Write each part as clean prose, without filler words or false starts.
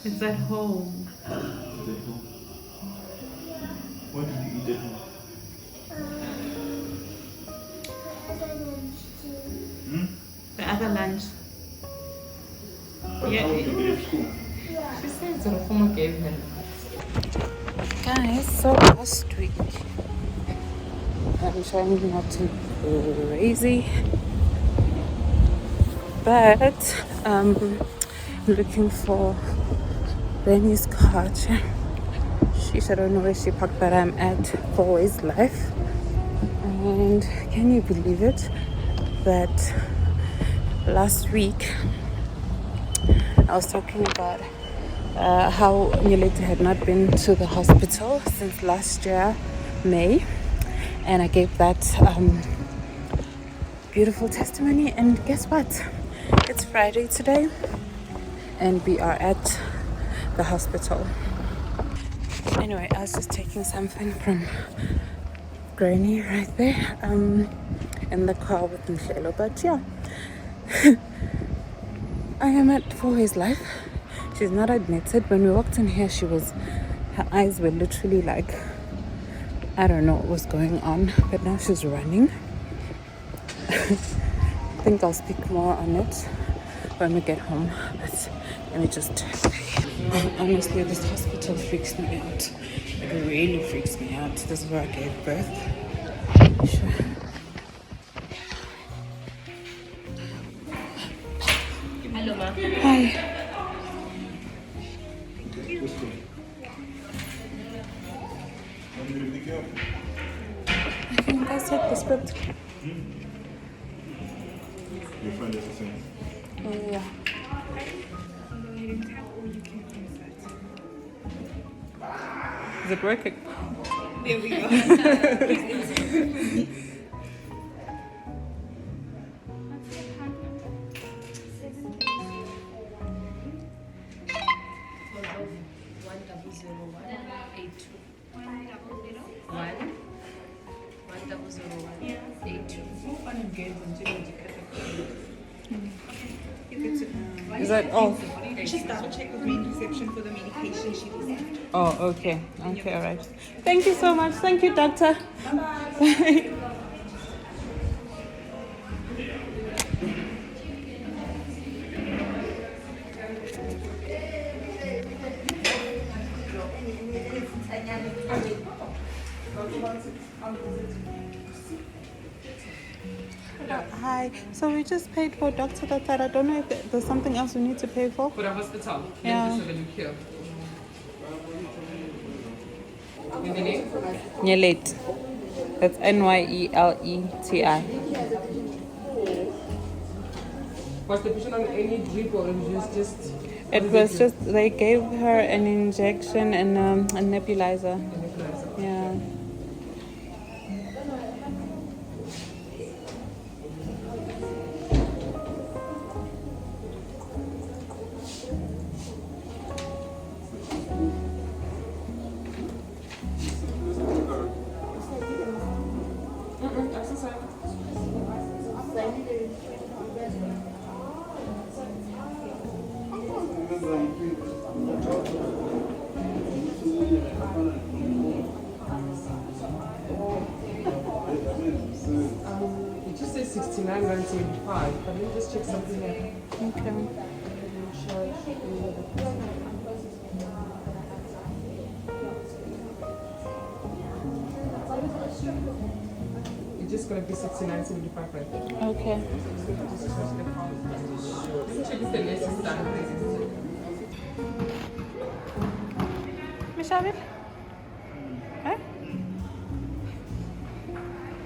It's at home. At home. What did you eat at home? Hmm? The other lunch. But how did you get to school? She said Rufuma gave her. Guys, so last week I'm trying not to go crazy, but I'm looking for Benny's car. Sheesh, I don't know where she parked, but I'm at Always Life. And can you believe it that last week I was talking about how Nyeleti had not been to the hospital since last year, May, and I gave that beautiful testimony. And guess what? It's Friday today, and we are at the hospital. Anyway, I was just taking something from Granny right there, in the car with Michelle. But yeah, I am at For His Life. She's not admitted. When we walked in here, her eyes were literally like, I don't know what was going on, but now she's running. I think I'll speak more on it when we get home, but let me just honestly, this hospital freaks me out. It really freaks me out. This is where I gave birth. Sure. Hello, ma. Hi. I think I said this, but You find it the same? yeah. Is it working? There we go. Is that all? Just double check with main reception for the medication she received. Oh, okay. Okay, all right. Thank you so much. Thank you, doctor. Bye. Hi. So we just paid for Dr. Tatar. I don't know if there's something else we need to pay for. For the hospital. Yeah. Let me just have a look here. In the name? Nyeleti. That's Nyeleti. Was the patient on any drip or it was just It was just, they gave her an injection and a nebulizer. Yeah. it just says 69,975, but let me just check something here. Okay. It's just gonna be 69,75 right there. Okay. Let me check if the list is done. Mishabit? Huh?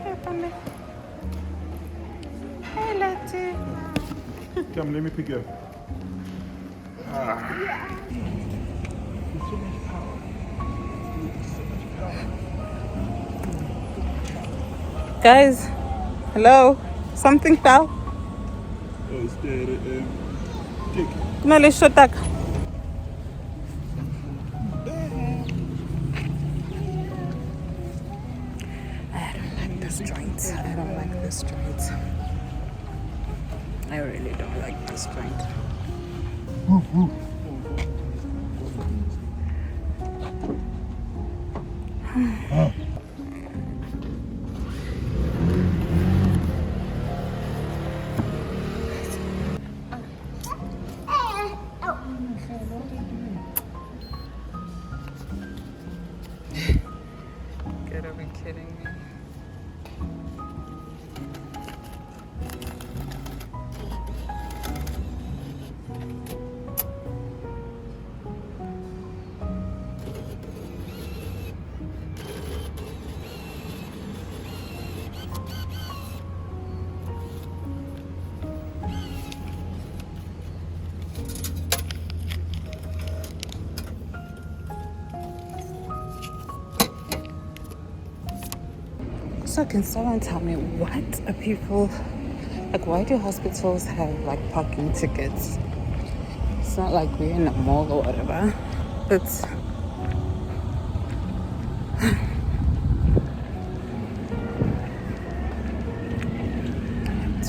Hey, Pamela. Hey, Letty. Come, let me pick you up. Guys, hello. Something fell. Oh, it's there. Take. Kunale shotak. I don't like this joint. I don't like this joint. I really don't like this joint. kidding me? So can someone tell me, what are people, like, why do hospitals have like parking tickets? It's not like we're in a mall or whatever. It's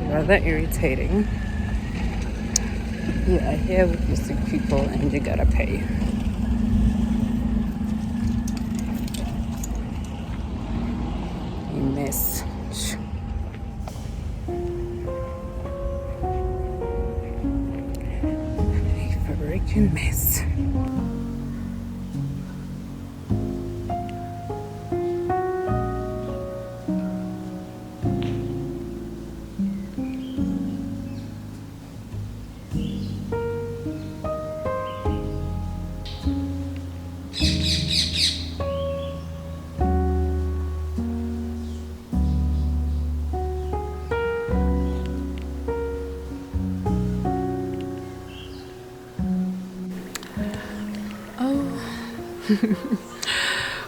rather irritating. You are here with your sick people and you gotta pay. A mess. A freaking mess.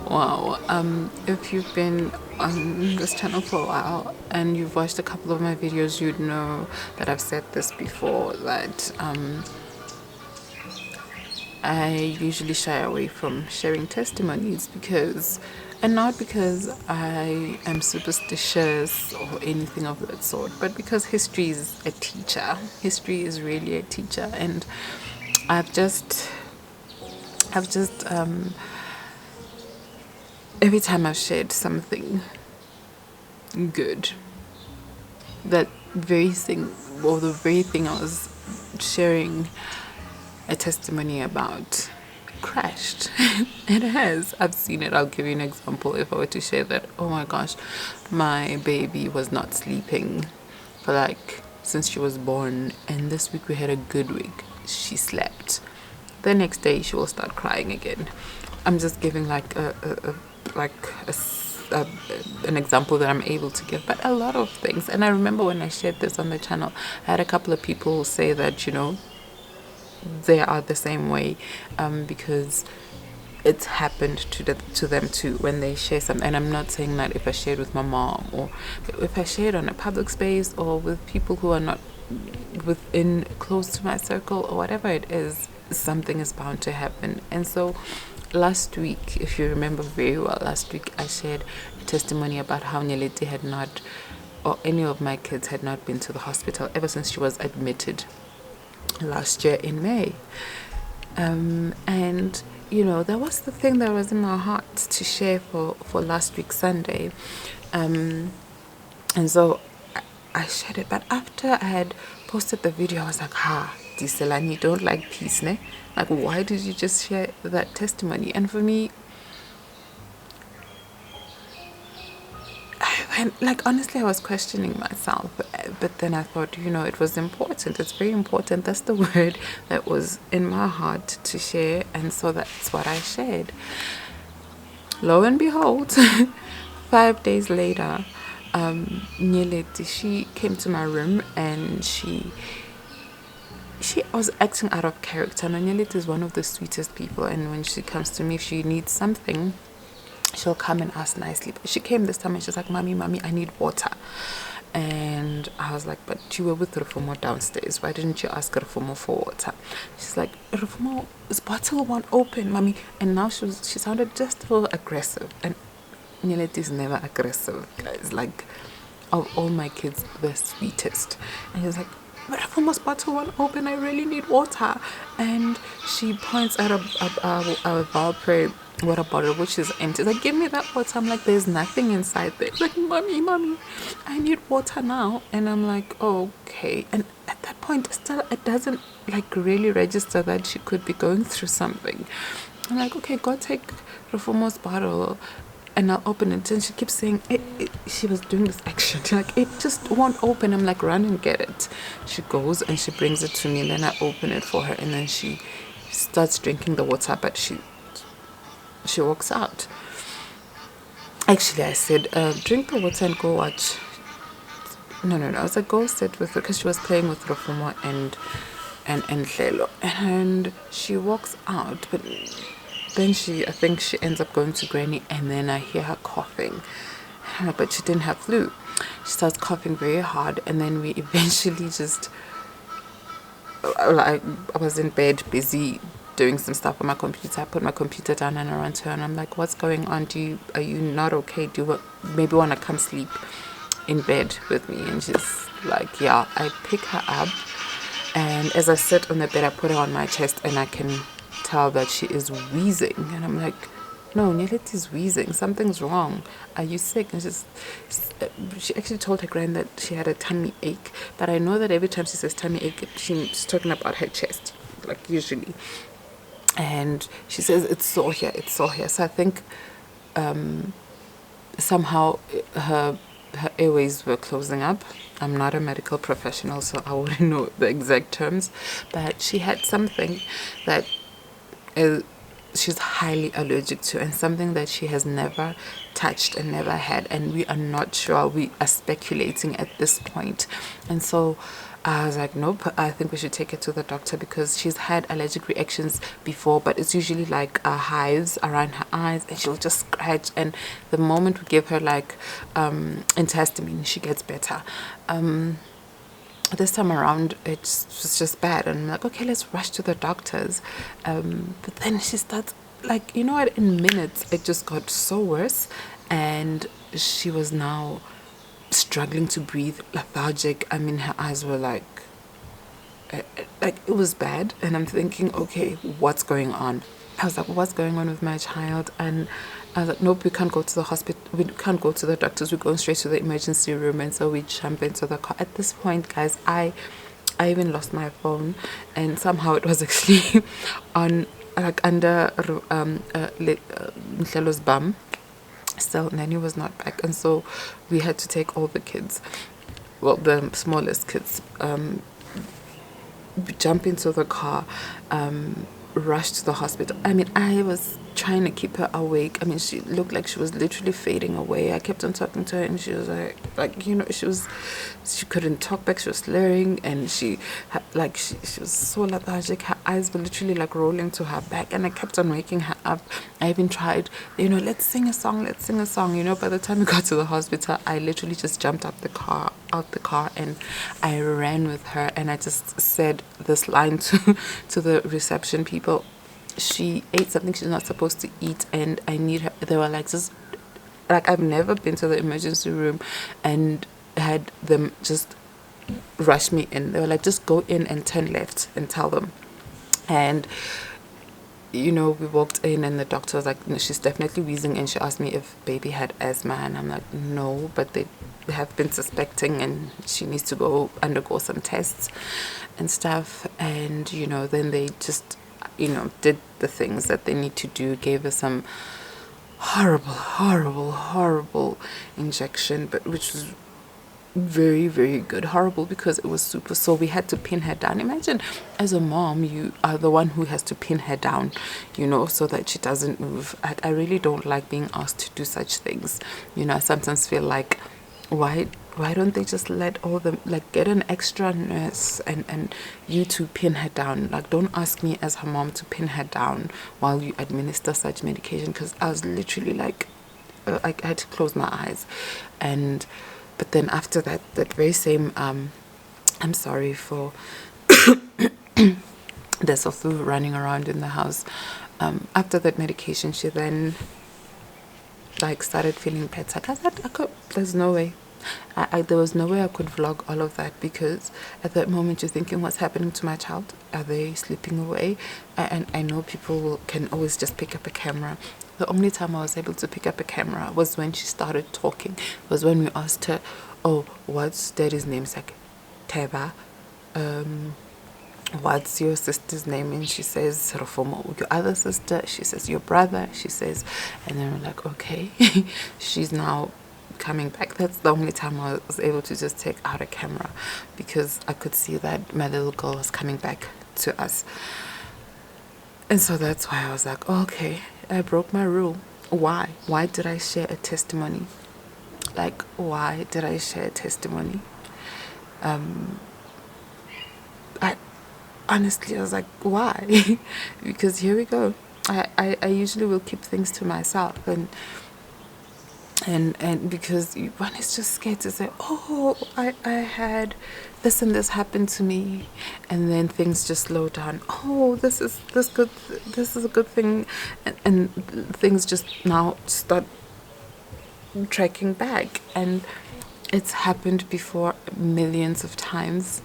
Wow, if you've been on this channel for a while and you've watched a couple of my videos, you'd know that I've said this before, that I usually shy away from sharing testimonies because, and not because I am superstitious or anything of that sort, but because history is a teacher. History is really a teacher, and I've just every time I've shared something good, that very thing, or the very thing I was sharing a testimony about, crashed. It has. I've seen it. I'll give you an example. If I were to share that, oh my gosh, my baby was not sleeping for like since she was born, and this week we had a good week. She slept. The next day she will start crying again. I'm just giving like an example that I'm able to give, but a lot of things. And I remember when I shared this on the channel, I had a couple of people say that, you know, they are the same way, because it's happened to them too when they share something. And I'm not saying that if I shared with my mom, or if I shared on a public space, or with people who are not within close to my circle, or whatever it is, something is bound to happen. And so last week, if you remember very well, last week I shared a testimony about how Nyeleti had not, or any of my kids had not been to the hospital ever since she was admitted last year in May. And you know, that was the thing that was in my heart to share for last week Sunday. And so I shared it, but after I had posted the video, I was like, Tiyiselani, you don't like peace, ne? Like, why did you just share that testimony? And for me, honestly, I was questioning myself, but then I thought, you know, it was important. It's very important. That's the word that was in my heart to share, and so that's what I shared. Lo and behold, 5 days later, Nyeleti, she came to my room and she was acting out of character. Now, Nyeleti is one of the sweetest people, and when she comes to me, if she needs something, she'll come and ask nicely. But she came this time and she's like, mommy, I need water. And I was like, but you were with Rufumo downstairs, why didn't you ask Rufumo for water? She's like, Rufumo, is bottle one open, mommy? And now she sounded just a little aggressive. And Nyeleti is never aggressive, guys. Like, of all my kids, the sweetest. And she's like, but Rufumo's bottle one open, I really need water. And she points at a Valpre water bottle which is empty. Like, give me that water. I'm like, there's nothing inside there. Like, mommy, I need water now. And I'm like, oh, okay. And at that point, still, it doesn't like really register that she could be going through something. I'm like, okay, go take Rufumo's bottle and I'll open it, and she keeps saying she was doing this action like it just won't open. I'm like, run and get it. She goes and she brings it to me, and then I open it for her, and then she starts drinking the water, but she walks out. Actually, I said, drink the water and go watch. No. I was like, go sit with her, because she was playing with Rofumo and Lelo. And she walks out, but then I think she ends up going to Granny, and then I hear her coughing. But she didn't have flu. She starts coughing very hard, and then we eventually just, I was in bed busy doing some stuff on my computer. I put my computer down and I ran to her, and I'm like, what's going on? Are you not okay? Do you maybe want to come sleep in bed with me? And she's like, yeah. I pick her up, and as I sit on the bed, I put her on my chest, and I can tell that she is wheezing. And I'm like, no, Nyelet is wheezing. Something's wrong. Are you sick? And she actually told her grand that she had a tummy ache. But I know that every time she says tummy ache, she's talking about her chest, like usually. And she says it's sore here, it's sore here. So I think somehow her airways were closing up. I'm not a medical professional, so I wouldn't know the exact terms. But she had something that she's highly allergic to, and something that she has never touched and never had, and we are not sure. We are speculating at this point. And so I was like, nope, I think we should take her to the doctor, because she's had allergic reactions before, but it's usually like hives around her eyes, and she'll just scratch, and the moment we give her like antihistamine, she gets better. This time around it was just bad, and I'm like, okay, let's rush to the doctors. But then she starts, like, you know what, in minutes it just got so worse, and she was now struggling to breathe, lethargic. I mean, her eyes were like it was bad, and I'm thinking, okay, what's going on? I was like, what's going on with my child? And I was like, nope, we can't go to the hospital. We can't go to the doctors. We're going straight to the emergency room. And so we jump into the car. At this point, guys, I even lost my phone, and somehow it was actually on, like, under Mhlelo's bum. Still, Nanny was not back, and so we had to take all the kids, well, the smallest kids, jump into the car, rush to the hospital. I mean, I was trying to keep her awake. I mean, she looked like she was literally fading away. I kept on talking to her, and she was like, you know, she couldn't talk back. She was slurring, and she was so lethargic. Her eyes were literally like rolling to her back, and I kept on waking her up. I even tried, you know, let's sing a song, you know. By the time we got to the hospital, I literally just jumped out the car, and I ran with her, and I just said this line to the reception people. She ate something she's not supposed to eat, and I need her. They were like, just like, I've never been to the emergency room and had them just rush me in. They were like, just go in and turn left and tell them. And you know, we walked in, and the doctor was like, no, she's definitely wheezing, and she asked me if baby had asthma, and I'm like, no, but they have been suspecting, and she needs to go undergo some tests and stuff. And you know, then they just, you know, did the things that they need to do, gave her some horrible injection, but which was very, very good. Horrible because it was super sore. We had to pin her down. Imagine, as a mom, you are the one who has to pin her down, you know, so that she doesn't move. I really don't like being asked to do such things. You know, I sometimes feel like, why don't they just let all them, like, get an extra nurse and you to pin her down? Like, don't ask me as her mom to pin her down while you administer such medication, because I was literally like I had to close my eyes. But then after that very same I'm sorry for there's a flu running around in the house. After that medication, she then like started feeling better. There's no way. There was no way I could vlog all of that, because at that moment you're thinking, what's happening to my child? Are they slipping away? And I know people can always just pick up a camera. The only time I was able to pick up a camera was when she started talking. Was when we asked her, oh, what's daddy's name? It's like Teva. what's your sister's name? And she says, Rofomo. Your other sister? She says, your brother? She says, and then we're like, okay. She's now coming back. That's the only time I was able to just take out a camera, because I could see that my little girl was coming back to us. And so that's why I was like, oh, okay, I broke my rule. Why? Why did I share a testimony? Like, why did I share a testimony? I honestly, I was like, why? Because here we go. I usually will keep things to myself, and because one is just scared to say, oh, I had this and this happened to me, and then things just slow down. Oh, this is a good thing, and things just now start tracking back. And it's happened before millions of times,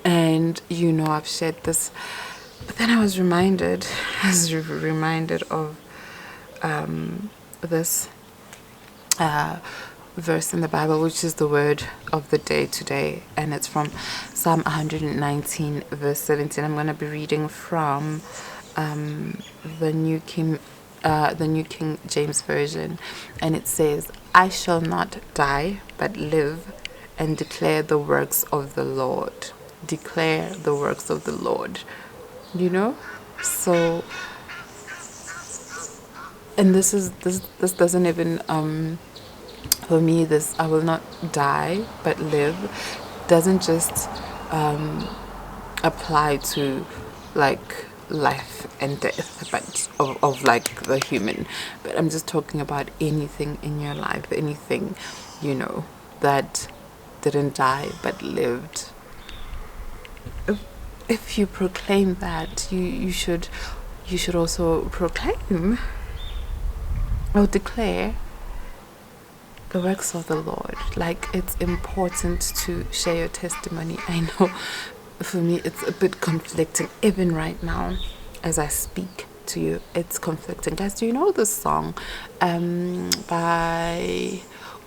and I've shared this, but then I was reminded of this verse in the Bible, which is the word of the day today, and it's from Psalm 119 verse 17. I'm going to be reading from the New King James Version, and it says, I shall not die but live and declare the works of the Lord. Declare the works of the Lord. So, and this doesn't even for me, this I will not die but live doesn't just apply to like life and death, but of like the human. But I'm just talking about anything in your life, anything that didn't die but lived. If you proclaim that, you should also proclaim or declare the works of the Lord. Like, it's important to share your testimony. I know for me it's a bit conflicting even right now as I speak to you. It's conflicting. Guys, do you know this song by,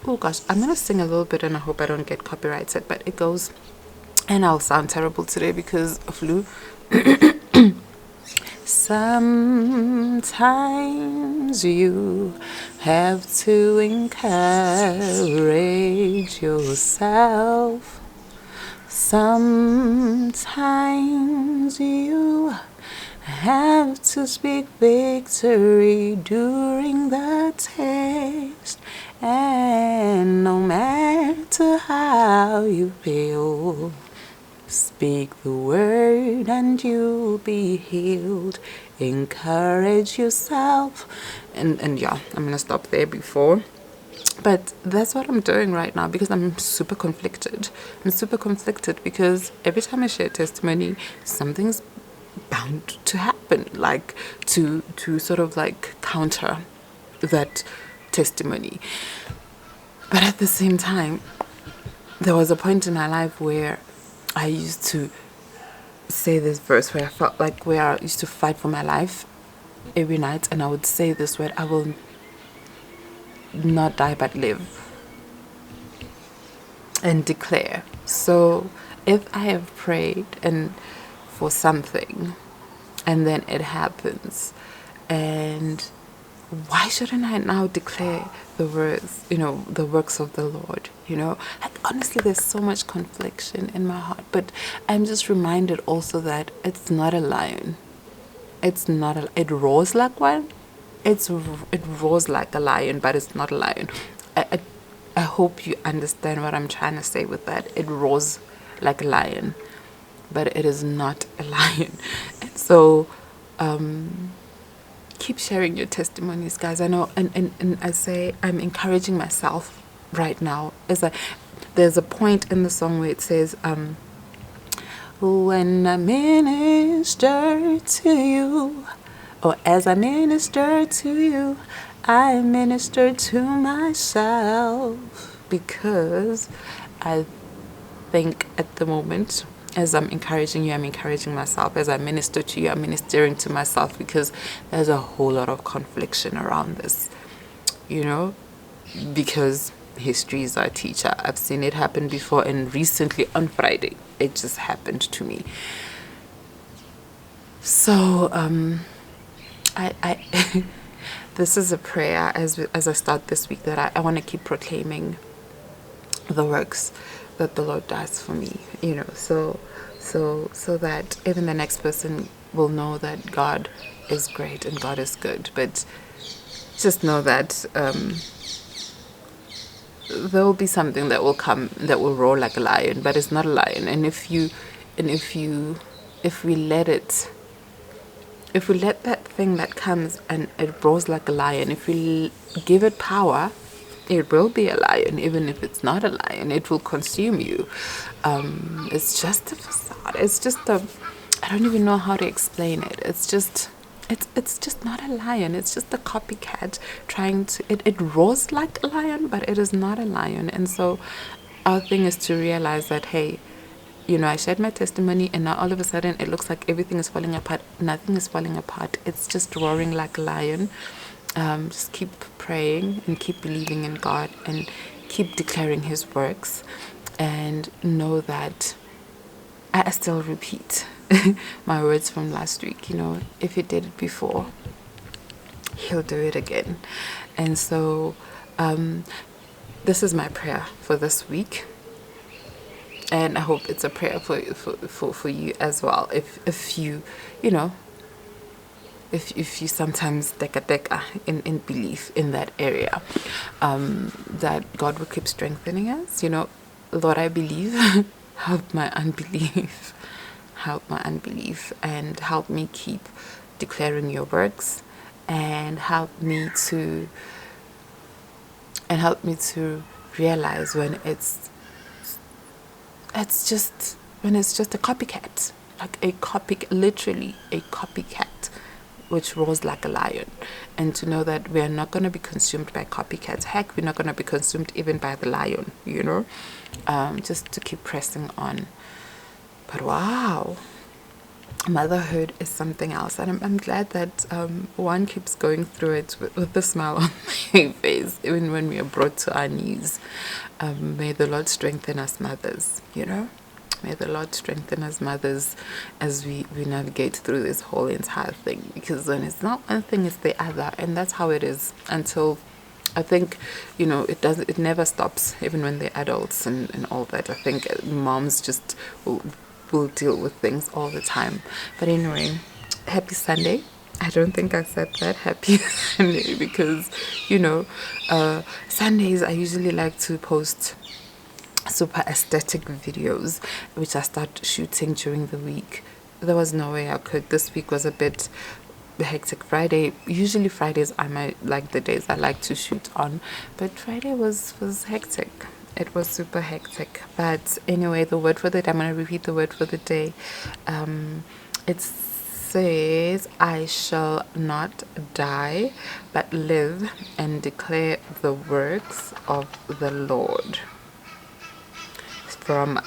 oh gosh, I'm gonna sing a little bit and I hope I don't get copyrighted, but it goes, and I'll sound terrible today because of flu. Sometimes you have to encourage yourself. Sometimes you have to speak victory during the test. And no matter how you feel, speak the word and you'll be healed. Encourage yourself. And yeah, I'm gonna stop there before. But that's what I'm doing right now, because I'm super conflicted. I'm super conflicted because every time I share testimony, something's bound to happen, like to sort of like counter that testimony. But at the same time, there was a point in my life where I used to say this verse, where I felt like, where I used to fight for my life every night, and I would say this word, I will not die but live, and declare. So if I have prayed and for something and then it happens, and why shouldn't I now declare the words, the works of the Lord? Like, honestly, there's so much confliction in my heart, but I'm just reminded also that it's not a lion. It roars like one. It roars like a lion, but it's not a lion. I hope you understand what I'm trying to say with that. It roars like a lion, but it is not a lion. And so, keep sharing your testimonies, guys. I know, and I say I'm encouraging myself right now. There's a point in the song where it says, when I minister to you, or as I minister to you, I minister to myself, because I think at the moment, as I'm encouraging you, I'm encouraging myself. As I minister to you, I'm ministering to myself, because there's a whole lot of confliction around this, because history is our teacher. I've seen it happen before, and recently on Friday, it just happened to me. So I this is a prayer as I start this week, that I want to keep proclaiming the works that the Lord does for me, you know, so that even the next person will know that God is great and God is good. But just know that there will be something that will come that will roar like a lion, but it's not a lion. And if we let it, if we let that thing that comes and it roars like a lion, if we give it power, it will be a lion. Even if it's not a lion, it will consume you. It's just a facade. It's just I don't even know how to explain it. It's just not a lion. It's just a copycat trying to, it roars like a lion, but it is not a lion. And so our thing is to realize that, hey, you know, I shared my testimony, and now all of a sudden it looks like everything is falling apart. Nothing is falling apart. It's just roaring like a lion. Just keep praying and keep believing in God and keep declaring His works, and know that I still repeat my words from last week. You know, if He did it before, He'll do it again. And so this is my prayer for this week. And I hope it's a prayer for you as well. If you, you know, if you sometimes teka in belief in that area, that God will keep strengthening us. You know, Lord, I believe. Help my unbelief. Help my unbelief, and help me keep declaring your works, and help me to realize when it's just a copycat, literally a copycat, which roars like a lion. And to know that we are not going to be consumed by copycats. Heck, we're not going to be consumed even by the lion, you know. Just to keep pressing on. But wow, motherhood is something else, and I'm glad that one keeps going through it with a smile on my face, even when we are brought to our knees. May the Lord strengthen us mothers, you know. May the Lord strengthen us mothers as we navigate through this whole entire thing, because when it's not one thing, it's the other, and that's how it is until, I think, you know, it never stops, even when they're adults and all that. I think moms just will deal with things all the time. But anyway, happy Sunday. I don't think I said that, happy Sunday, because, you know, Sundays I usually like to post super aesthetic videos, which I start shooting during the week. There was no way I could. This week was a bit hectic. Usually Fridays are the days I like to shoot on, but Friday was hectic. It was super hectic. But anyway, the word for the day, I'm going to repeat the word for the day. It says, I shall not die, but live and declare the works of the Lord. From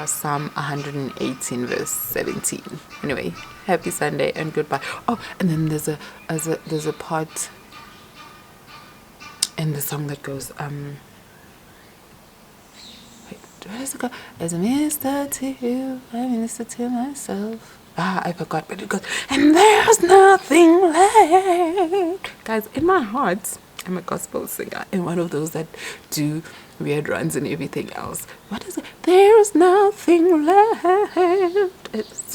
Psalm 118 verse 17. Anyway, happy Sunday and goodbye. Oh, and then there's a part in the song that goes wait, where does it go? As a minister to you, I minister to myself. I forgot, but it goes, and there's nothing left. Guys, in my heart, I'm a gospel singer and one of those that do weird runs and everything else. What is it? There's nothing left. It's